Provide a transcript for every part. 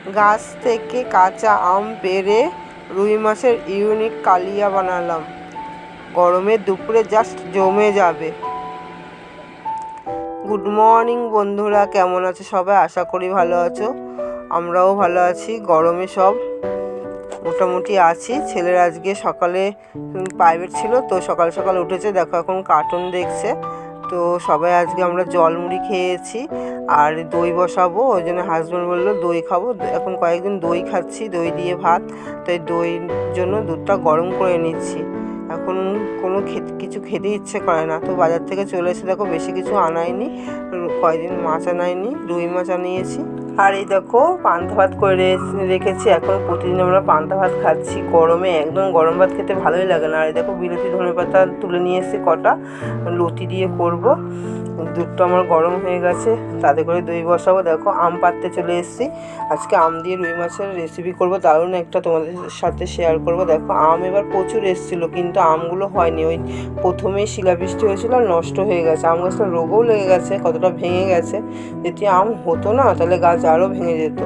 গাছ থেকে কাঁচা আম পেড়ে রুই মাছের ইউনিক কালিয়া বানালাম। গরমের দুপুরে জাস্ট জমে যাবে। গুড মর্নিং বন্ধুরা, কেমন আছো সবাই? আশা করি ভালো আছো, আমরাও ভালো আছি। গরমে সব মোটামুটি আছি। ছেলের আজকে সকালে প্রাইভেট ছিল, তো সকাল সকাল উঠেছে, দেখো এখন কার্টুন দেখছে। তো সবাই আজকে আমরা জল মুড়ি খেয়েছি আর দই বসাবো, ওই জন্য হাজব্যান্ড বললো দই খাবো। এখন কয়েকদিন দই খাচ্ছি, দই দিয়ে ভাত, তাই দইয়ের জন্য দুধটা গরম করে নিচ্ছি। এখন কোনো কিছু খেতে ইচ্ছে করে না, তো বাজার থেকে চলে এসে দেখো বেশি কিছু আনাইনি, কয়েকদিন মাছ আনাইনি, রুই মাছ আনিয়েছি। আর এই দেখো পান্তা ভাত করে রেখেছি। এখন প্রতিদিন আমরা পান্তা ভাত খাচ্ছি গরমে, একদম গরম ভাত খেতে ভালোই লাগে না। আর এই দেখো বিলেতি ধনেপাতা তুলে নিয়ে এসেছি, কটা লতি দিয়ে করব। দুধটা আমার গরম হয়ে গেছে, তাতে করে দই বসাবো। দেখো আম পাততে চলে এসেছি, আজকে আম দিয়ে রুই মাছের রেসিপি করব, দারুণ একটা তোমাদের সাথে শেয়ার করব। দেখো আম এবার প্রচুর এসেছিলো, কিন্তু আমগুলো হয়নি, ওই প্রথমেই শিলাবৃষ্টি হয়েছিল আর নষ্ট হয়ে গেছে। আম গাছটা রোগও লেগে গেছে, কতটা ভেঙে গেছে। যদি আম হতো না তাহলে গাছ আরও ভেঙে যেত।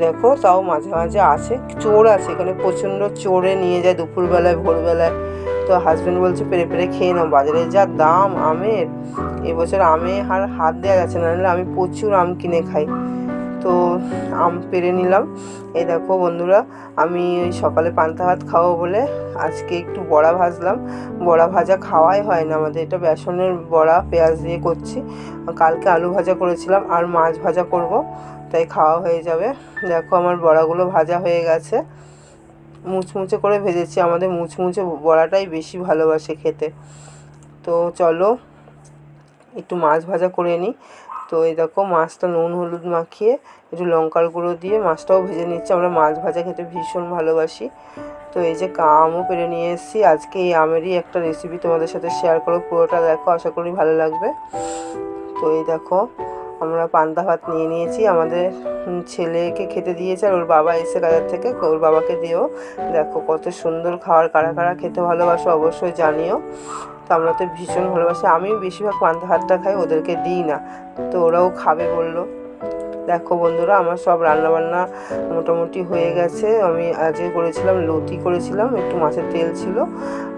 দেখো তাও মাঝে মাঝে আছে, চোর আছে এখানে প্রচণ্ড, চোরে নিয়ে যায় দুপুরবেলায় ভোরবেলায়। তো হাজব্যান্ড বলছে পেরে পেরে খেয়ে নাও, বাজারে যা দাম আমের, এবছর আমে আর হাত দেওয়া যাচ্ছে না, নাহলে আমি প্রচুর আম কিনে খাই। তো আম পেরে নিলাম। এই দেখো বন্ধুরা, আমি ওই সকালে পান্তা ভাত খাবো বলে আজকে একটু বড়া ভাজলাম। বড়া ভাজা খাওয়াই হয় না আমাদের, এটা বেসনের বড়া পেঁয়াজ দিয়ে করছি। কালকে আলু ভাজা করেছিলাম আর মাছ ভাজা করব, তাই খাওয়া হয়ে যাবে। দেখো আমার বড়াগুলো ভাজা হয়ে গেছে, মুচমুচে করে ভেজেছি। আমাদের মুচমুচে বড়াটাই বেশি ভালোবাসে খেতে। তো চলো একটু মাছ ভাজা করে নিই। তো এই দেখো মাছটা নুন হলুদ মাখিয়ে একটু লঙ্কার গুঁড়ো দিয়ে মাছটাও ভেজে নিচ্ছি। আমরা মাছ ভাজা খেতে ভীষণ ভালোবাসি। তো এই যে আমও পেরে নিয়ে এসেছি, আজকে এই আমেরই একটা রেসিপি তোমাদের সাথে শেয়ার করো, পুরোটা দেখো, আশা করি ভালো লাগবে। তো এই দেখো আমরা পান্তা ভাত নিয়ে নিয়েছি, আমাদের ছেলেকে খেতে দিয়েছে আর ওর বাবা এসে কাজের থেকে, ওর বাবাকে দিয়েও। দেখো কত সুন্দর খাবার, কারা কারা খেতে ভালোবাসো অবশ্যই জানিও। তো আমরা তো ভীষণ ভালোবাসি, আমি বেশিরভাগ পান্তা ভাতটা খাই, ওদেরকে দিই না, তো ওরাও খাবে বললো। দেখো বন্ধুরা আমার সব রান্নাবান্না মোটামুটি হয়ে গেছে। আমি আজকে করেছিলাম লতি করেছিলাম, একটু মাছের তেল ছিল,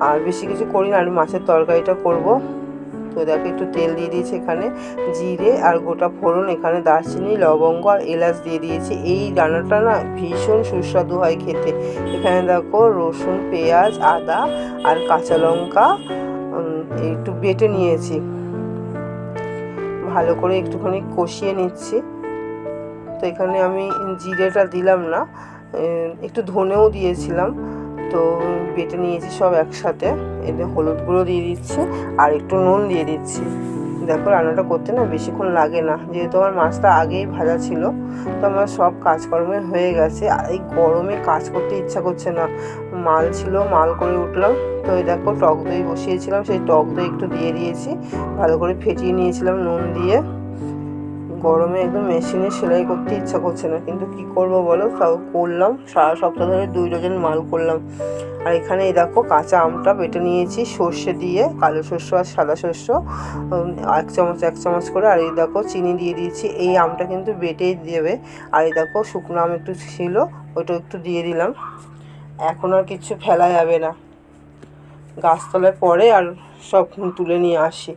আর বেশি কিছু করি না, আমি মাছের তরকারিটা করব। তো দেখো একটু তেল দিয়ে দিয়েছি, এখানে জিরে আর গোটা ফোড়ন, এখানে দারচিনি লবঙ্গ আর এলাচ দিয়ে দিয়েছি। এই রান্নাটা না ভীষণ সুস্বাদু হয় খেতে। এখানে দেখো রসুন পেঁয়াজ আদা আর কাঁচা লঙ্কা একটু বেটে নিয়েছি, ভালো করে একটুখানি কষিয়ে নিচ্ছি। তো এখানে আমি জিরেটা দিলাম না, একটু ধনেও দিয়েছিলাম। তো বেটে নিয়েছি সব একসাথে। এতে হলুদ গুঁড়ো দিয়ে দিচ্ছি আর একটু নুন দিয়ে দিচ্ছি। দেখো রান্নাটা করতে না বেশিক্ষণ লাগে না, যেহেতু আমার মাছটা আগেই ভাজা ছিল, তো আমার সব কাজকর্মে হয়ে গেছে। আর এই গরমে কাজ করতে ইচ্ছা করছে না, মাল ছিল মাল করে উঠলাম। তো এই দেখো টক দই বসিয়েছিলাম, সেই টক দই একটু দিয়ে দিয়েছি, ভালো করে ফেটিয়ে নিয়েছিলাম নুন দিয়ে। গরমে একদম মেশিনে সেলাই করতে ইচ্ছা করছে না, কিন্তু কি করব বলো, তাও করলাম। সারা সপ্তাহ ধরে 2 ডজন মাল করলাম। আর এখানে এই দেখো কাঁচা আমটা বেটে নিয়েছি সর্ষে দিয়ে, কালো শস্য আর সাদা শস্য 1 চামচ 1 চামচ করে। আর এই দেখো চিনি দিয়ে দিয়েছি, এই আমটা কিন্তু বেটেই দেবে। আর এই দেখো শুকনো আম একটু ছিল, ওইটা একটু দিয়ে দিলাম। এখন আর কিছু ফেলা যাবে না, গাছতলায় পড়ে আর সব তুলে নিয়ে আসি।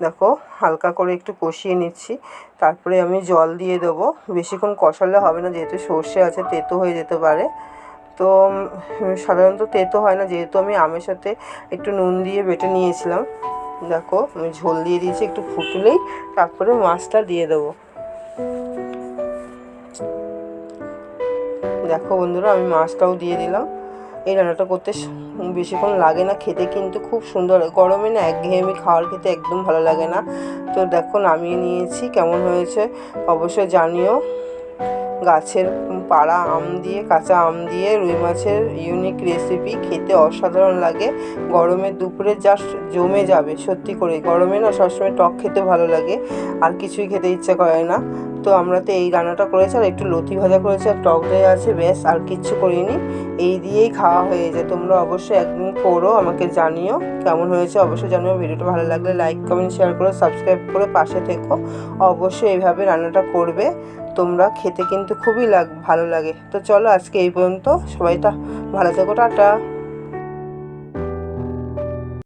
দেখো হালকা করে একটু কষিয়ে নিচ্ছি, তারপরে আমি জল দিয়ে দেবো। বেশিক্ষণ কষালে হবে না, যেহেতু সর্ষে আছে তেতো হয়ে যেতে পারে। তো সাধারণত তেতো হয় না, যেহেতু আমি আমের সাথে একটু নুন দিয়ে বেটে নিয়েছিলাম। দেখো আমি ঝোল দিয়ে দিয়েছি, একটু ফুটলেই তারপরে মাছটা দিয়ে দেবো। দেখো বন্ধুরা আমি মাছটাও দিয়ে দিলাম। এই রান্নাটা করতে বেশিক্ষণ লাগে না, খেতে কিন্তু খুব সুন্দর। গরমে না একঘেয়েমি খাওয়ার খেতে একদম ভালো লাগে না। তো দেখো নামিয়ে নিয়েছি, কেমন হয়েছে অবশ্যই জানিও। গাছের পাড়া আম দিয়ে, কাঁচা আম দিয়ে রুই মাছের ইউনিক রেসিপি, খেতে অসাধারণ লাগে। গরমের দুপুরে জাস্ট জমে যাবে সত্যি করে। গরমে না সবসময় টক খেতে ভালো লাগে, আর কিছুই খেতে ইচ্ছা করে না। তো তো আমরা তো এই রান্নাটা করেছি, আর একটু লতি ভাজা করেছি, আর টক দই আছে, ব্যাস আর কিচ্ছু করিনি। এই দিয়েই খাওয়া হয়ে যায়। তোমরা অবশ্যই একদিন করো, আমাকে জানিও কেমন হয়েছে, অবশ্যই জানিও। ভিডিওটা ভালো লাগলে লাইক কমেন্ট শেয়ার করো, সাবস্ক্রাইব করে পাশে থেকো। অবশ্যই এইভাবে রান্নাটা করবে তোমরা, খেতে কিন্তু খুবই ভালো লাগে। তো চলো আজকে এই পর্যন্ত, সবাইটা ভালো থেকো, টাটা।